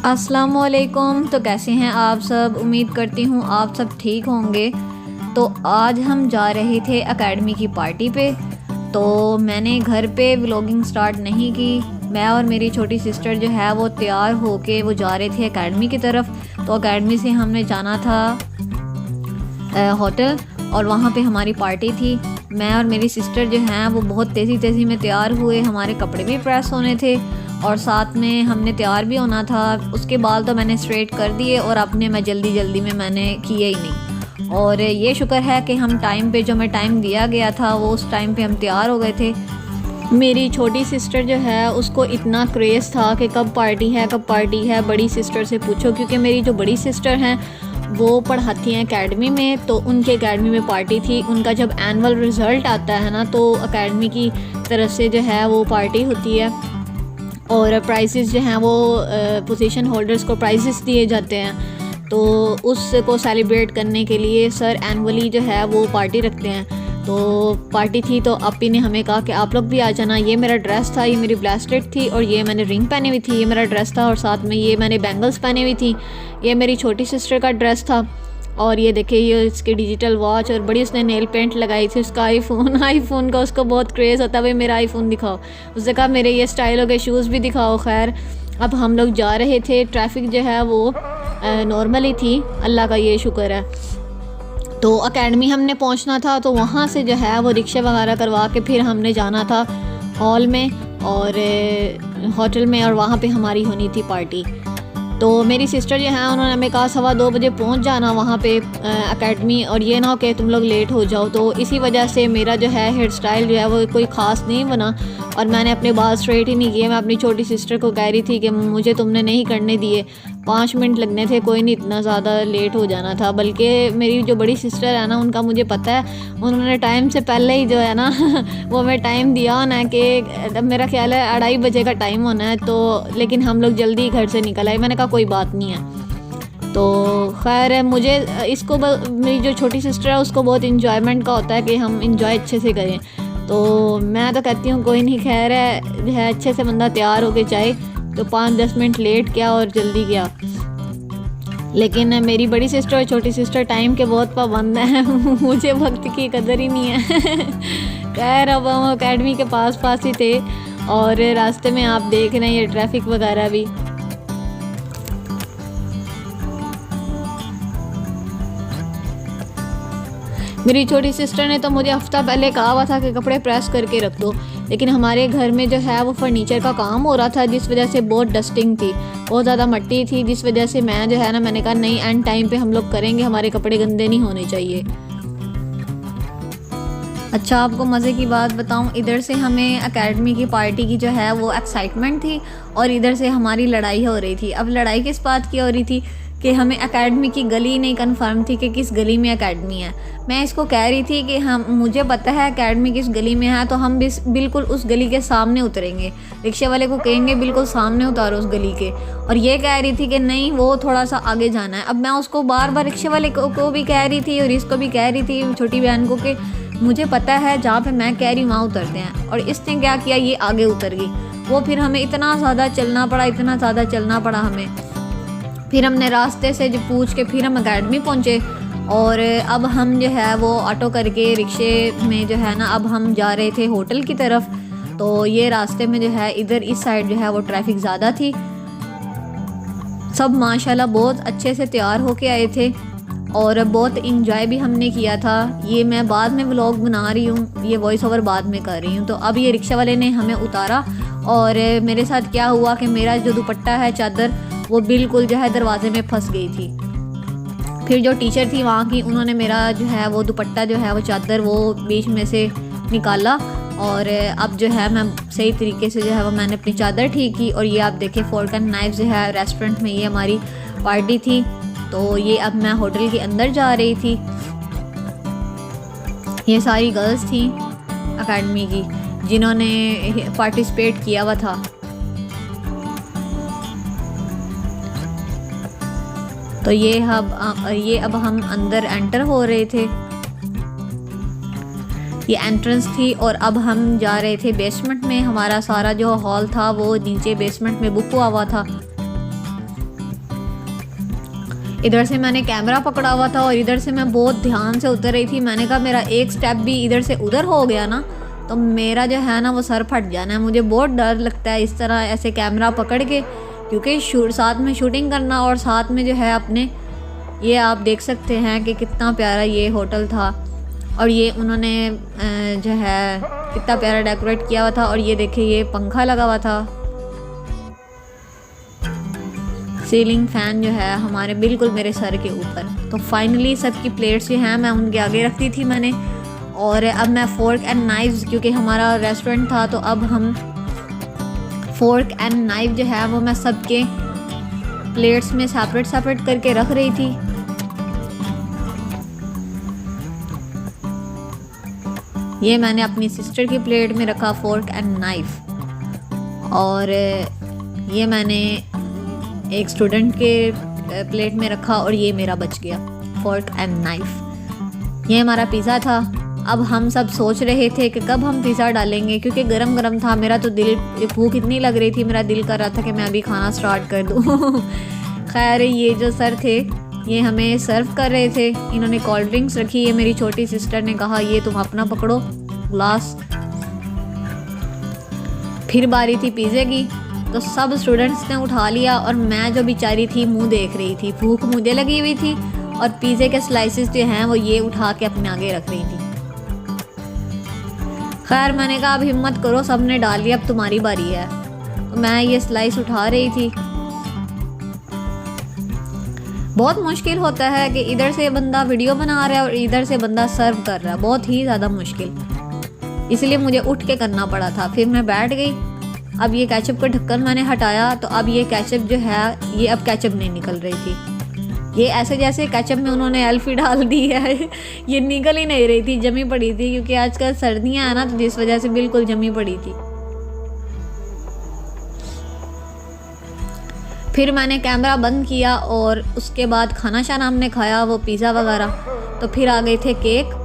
अस्सलामुअलैकुम। तो कैसे हैं आप सब? उम्मीद करती हूँ आप सब ठीक होंगे। तो आज हम जा रहे थे एकेडमी की पार्टी पे। तो मैंने घर पे व्लॉगिंग स्टार्ट नहीं की। मैं और मेरी छोटी सिस्टर जो है वो तैयार होके वो जा रहे थे एकेडमी की तरफ। तो एकेडमी से हमने जाना था होटल और वहाँ पे हमारी पार्टी थी। मैं और मेरी सिस्टर जो हैं वो बहुत तेज़ी में तैयार हुए। हमारे कपड़े भी प्रेस होने थे और साथ में हमने तैयार भी होना था। उसके बाल तो मैंने स्ट्रेट कर दिए और अपने मैं जल्दी में मैंने किए ही नहीं। और ये शुक्र है कि हम टाइम पे, जो हमें टाइम दिया गया था वो उस टाइम पे हम तैयार हो गए थे। मेरी छोटी सिस्टर जो है उसको इतना क्रेज़ था कि कब पार्टी है। बड़ी सिस्टर से पूछो, क्योंकि मेरी जो बड़ी सिस्टर हैं वो पढ़ाती हैं एकेडमी में। तो उनके एकेडमी में पार्टी थी। उनका जब एनुअल रिज़ल्ट आता है ना, तो एकेडमी की तरफ से जो है वो पार्टी होती है और प्राइजेस जो हैं वो पोजीशन होल्डर्स को प्राइजेस दिए जाते हैं। तो उसको सेलिब्रेट करने के लिए सर एनुअली जो है वो पार्टी रखते हैं। तो पार्टी थी तो अपी ने हमें कहा कि आप लोग भी आ जाना। ये मेरा ड्रेस था, ये मेरी ब्रेसलेट थी और ये मैंने रिंग पहनी हुई थी। ये मेरा ड्रेस था और साथ में ये मैंने बैंगल्स पहनी हुई थी। ये मेरी छोटी सिस्टर का ड्रेस था और ये देखिए ये इसकी डिजिटल वॉच और बड़ी उसने नेल पेंट लगाई थी। उसका आईफोन का उसको बहुत क्रेज़ होता है, भाई मेरा आईफोन दिखाओ। उसने कहा मेरे ये स्टाइल हो गए शूज़ भी दिखाओ। खैर अब हम लोग जा रहे थे। ट्रैफिक जो है वो नॉर्मली थी, अल्लाह का ये शुक्र है। तो एकेडमी हमने पहुंचना था, तो वहाँ से जो है वो रिक्शा वगैरह करवा के फिर हमने जाना था हॉल में और होटल में, और वहाँ पे हमारी होनी थी पार्टी। तो मेरी सिस्टर जो है उन्होंने हमें कहा 2:15 बजे पहुँच जाना वहाँ पे एकेडमी, और ये ना हो कि तुम लोग लेट हो जाओ। तो इसी वजह से मेरा जो है हेयर स्टाइल जो है वो कोई ख़ास नहीं बना और मैंने अपने बाल स्ट्रेट ही नहीं किए। मैं अपनी छोटी सिस्टर को कह रही थी कि मुझे तुमने नहीं करने दिए, 5 मिनट लगने थे, कोई नहीं इतना ज़्यादा लेट हो जाना था। बल्कि मेरी जो बड़ी सिस्टर है ना, उनका मुझे पता है, उन्होंने टाइम से पहले ही जो है ना वो हमें टाइम दिया होना है कि मेरा ख्याल है 2:30 बजे का टाइम होना है। तो लेकिन हम लोग जल्दी घर से निकल आए। मैंने कहा कोई बात नहीं है। तो खैर मुझे इसको मेरी जो छोटी सिस्टर है उसको बहुत इंजॉयमेंट का होता है कि हम इंजॉय अच्छे से करें। तो मैं तो कहती हूँ कोई नहीं, खैर है अच्छे से बंदा तैयार होके जाए। तो 5-10 मिनट लेट गया और जल्दी गया। लेकिन मेरी बड़ी सिस्टर और छोटी सिस्टर टाइम के बहुत पाबंद हैं मुझे वक्त की कदर ही नहीं है खैर अब हम एकेडमी के पास ही थे और रास्ते में आप देख रहे हैं ये ट्रैफिक वगैरह भी। मेरी छोटी सिस्टर ने तो मुझे हफ्ता पहले कहा हुआ था कि कपड़े प्रेस करके रख दो, लेकिन हमारे घर में जो है वो फर्नीचर का काम हो रहा था, जिस वजह से बहुत डस्टिंग थी, बहुत ज़्यादा मट्टी थी, जिस वजह से मैं जो है ना, मैंने कहा नहीं, एंड टाइम पे हम लोग करेंगे, हमारे कपड़े गंदे नहीं होने चाहिए। अच्छा आपको मज़े की बात बताऊं, इधर से हमें एकेडमी की पार्टी की जो है वो एक्साइटमेंट थी और इधर से हमारी लड़ाई हो रही थी। अब लड़ाई किस बात की हो रही थी कि हमें एकेडमी की गली नहीं कंफर्म थी कि किस गली में एकेडमी है। मैं इसको कह रही थी कि मुझे पता है एकेडमी किस गली में है, तो हम बिल्कुल उस गली के सामने उतरेंगे। रिक्शे वाले को कहेंगे बिल्कुल सामने उतारो उस गली के, और ये कह रही थी कि नहीं वो थोड़ा सा आगे जाना है। अब मैं उसको बार रिक्शे वाले को भी कह रही थी और इसको भी कह रही थी, छोटी बहन को, कि मुझे पता है जहाँ पे मैं कह रही वहाँ उतरते हैं। और इसने क्या किया, ये आगे उतर गई। वो फिर हमें इतना ज़्यादा चलना पड़ा हमें। फिर हमने रास्ते से जो पूछ के फिर हम एकेडमी पहुँचे और अब हम जो है वो ऑटो करके रिक्शे में जो है ना, अब हम जा रहे थे होटल की तरफ। तो ये रास्ते में जो है इधर इस साइड जो है वो ट्रैफिक ज़्यादा थी। सब माशाल्लाह बहुत अच्छे से तैयार होके आए थे और बहुत इंजॉय भी हमने किया था। ये मैं बाद में व्लॉग बना रही हूँ, ये वॉइस ओवर बाद में कर रही हूँ। तो अब ये रिक्शा वाले ने हमें उतारा और मेरे साथ क्या हुआ कि मेरा जो दुपट्टा है, चादर, वो बिल्कुल जो है दरवाजे में फंस गई थी। फिर जो टीचर थी वहाँ की, उन्होंने मेरा जो है वो दुपट्टा जो है वो चादर वो बीच में से निकाला और अब जो है मैं सही तरीके से जो है वो मैंने अपनी चादर ठीक की। और ये आप देखें फोर्क एंड नाइफ जो है रेस्टोरेंट में, ये हमारी पार्टी थी। तो ये अब मैं होटल के अंदर जा रही थी। ये सारी गर्ल्स थी एकेडमी की जिन्होंने पार्टिसिपेट किया हुआ था। तो ये अब हम अंदर एंटर हो रहे थे। ये एंट्रेंस थी और अब हम जा रहे थे बेसमेंट में। हमारा सारा जो हॉल था वो नीचे बेसमेंट में बुक हुआ था। इधर से मैंने कैमरा पकड़ा हुआ था और इधर से मैं बहुत ध्यान से उतर रही थी। मैंने कहा मेरा एक स्टेप भी इधर से उधर हो गया ना तो मेरा जो है ना वो सर फट जाना है। मुझे बहुत डर लगता है इस तरह ऐसे कैमरा पकड़ के, क्योंकि साथ में शूटिंग करना और साथ में जो है अपने, ये आप देख सकते हैं कि कितना प्यारा ये होटल था और ये उन्होंने जो है कितना प्यारा डेकोरेट किया हुआ था। और ये देखिए ये पंखा लगा हुआ था, सीलिंग फैन जो है हमारे बिल्कुल मेरे सर के ऊपर। तो फाइनली सबकी प्लेट्स जो हैं मैं उनके आगे रख दी थी मैंने। और अब मैं फोर्क एंड नाइफ्स, क्योंकि हमारा रेस्टोरेंट था तो अब हम फोर्क एंड नाइफ जो है वो मैं सबके प्लेट्स में सेपरेट करके रख रही थी। ये मैंने अपनी सिस्टर की प्लेट में रखा फोर्क एंड नाइफ, और ये मैंने एक स्टूडेंट के प्लेट में रखा और ये मेरा बच गया फोर्क एंड नाइफ। ये हमारा पिज़्ज़ा था। अब हम सब सोच रहे थे कि कब हम पिज़्ज़ा डालेंगे, क्योंकि गरम गरम था। मेरा तो दिल, भूख इतनी लग रही थी, मेरा दिल कर रहा था कि मैं अभी खाना स्टार्ट कर दूँ। खैर ये जो सर थे ये हमें सर्व कर रहे थे। इन्होंने कोल्ड ड्रिंक्स रखी है। मेरी छोटी सिस्टर ने कहा ये तुम अपना पकड़ो ग्लास। फिर बारी थी पिज़्ज़े की, तो सब स्टूडेंट्स ने उठा लिया और मैं जो बेचारी थी मुंह देख रही थी। भूख मुझे लगी हुई थी और पिज़्ज़े के स्लाइसेस जो हैं वो ये उठा के अपने आगे रख रही थी। खैर मैंने कहा अब हिम्मत करो, सब ने डाल लिया, अब तुम्हारी बारी है। तो मैं ये स्लाइस उठा रही थी। बहुत मुश्किल होता है कि इधर से बंदा वीडियो बना रहा है और इधर से बंदा सर्व कर रहा है, बहुत ही ज़्यादा मुश्किल। इसलिए मुझे उठ के करना पड़ा था। फिर मैं बैठ गई। अब ये केचप का ढक्कन मैंने हटाया तो अब ये केचप जो है ये अब केचप नहीं निकल रही थी। ये ऐसे जैसे केचप में उन्होंने एल्फी डाल दी है। ये निकल ही नहीं रही थी, जमी पड़ी थी, क्योंकि आजकल सर्दियाँ हैं ना तो जिस वजह से बिल्कुल जमी पड़ी थी। फिर मैंने कैमरा बंद किया और उसके बाद खाना शाना हमने खाया, वो पिज़्ज़ा वगैरह। तो फिर आ गए थे केक,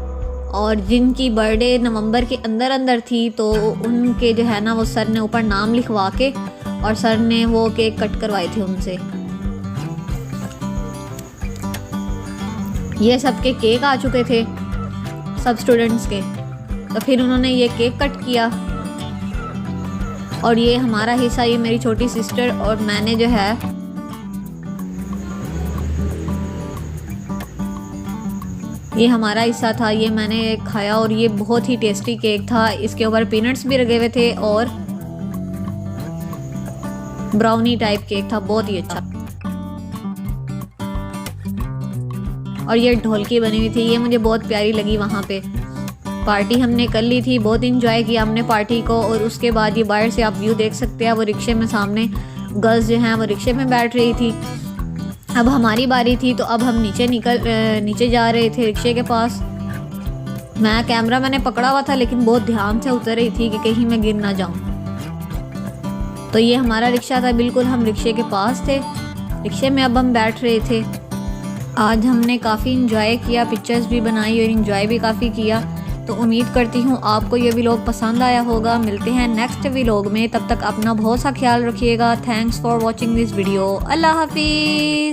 और जिनकी बर्थडे नवंबर के अंदर थी तो उनके जो है ना वो सर ने ऊपर नाम लिखवा के और सर ने वो केक कट करवाए थे उनसे। ये सबके केक आ चुके थे सब स्टूडेंट्स के। तो फिर उन्होंने ये केक कट किया और ये हमारा हिस्सा, ये मेरी छोटी सिस्टर और मैंने जो है ये हमारा हिस्सा था, ये मैंने खाया। और ये बहुत ही टेस्टी केक था। इसके ऊपर पीनट्स भी लगे हुए थे और ब्राउनी टाइप केक था, बहुत ही अच्छा। और ये ढोलकी बनी हुई थी, ये मुझे बहुत प्यारी लगी। वहाँ पे पार्टी हमने कर ली थी, बहुत इंजॉय किया हमने पार्टी को। और उसके बाद ये बाहर से आप व्यू देख सकते हैं, वो रिक्शे में सामने गर्ल्स जो हैं वो रिक्शे में बैठ रही थी। अब हमारी बारी थी तो अब हम नीचे जा रहे थे रिक्शे के पास। मैं कैमरा मैंने पकड़ा हुआ था लेकिन बहुत ध्यान से उतर रही थी कि कहीं मैं गिर ना जाऊं। तो ये हमारा रिक्शा था, बिल्कुल हम रिक्शे के पास थे। रिक्शे में अब हम बैठ रहे थे। आज हमने काफ़ी इंजॉय किया, पिक्चर्स भी बनाई और इंजॉय भी काफ़ी किया। तो उम्मीद करती हूँ आपको ये व्लॉग पसंद आया होगा। मिलते हैं नेक्स्ट व्लॉग में, तब तक अपना बहुत सा ख्याल रखिएगा। Thanks for watching this video. अल्लाह हाफिज़।